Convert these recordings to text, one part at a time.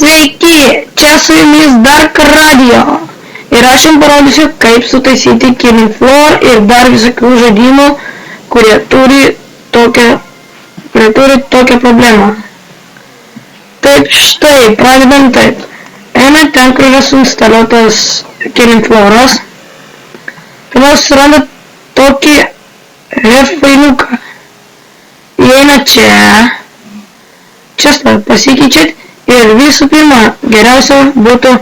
Sveiki, čia su jumis Dark Radio ir aš jums parodysiu, kaip sutaisyti Killing Floor ir dar visokių žaidimų, kurie turi tokią problemą. Taip, štai, pradedam taip. Eina ten, kur yra suinstaliuotas Killing Flooras. Tada suranda tokį ref failiuką. Įeina čia pasikeičiat ir visų pirma, geriausia būtų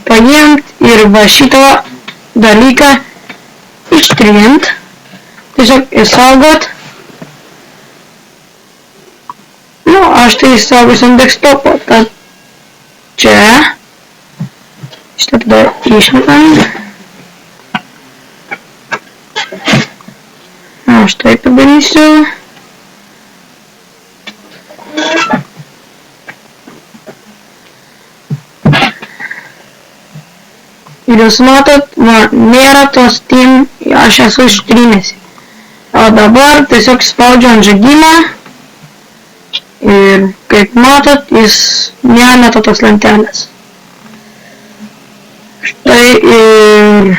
paimti ir va šitą dalyką ištrint, tiesiog išsaugot. Nu, aš tai išsaugosiu ant desktopo, tad čia šitą tada išmetam. Aš taip padarysiu. Ir jūs matot, nėra tos Steam, aš esu ištrynęs. O dabar tiesiog spaudžiu ant žaidimą ir kaip matot, jis nemeta tos lentelės. Štai ir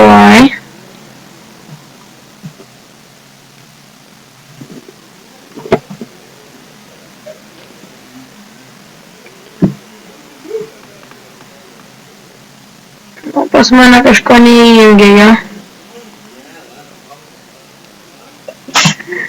oi. Pas mane kažko neįjungė, ja?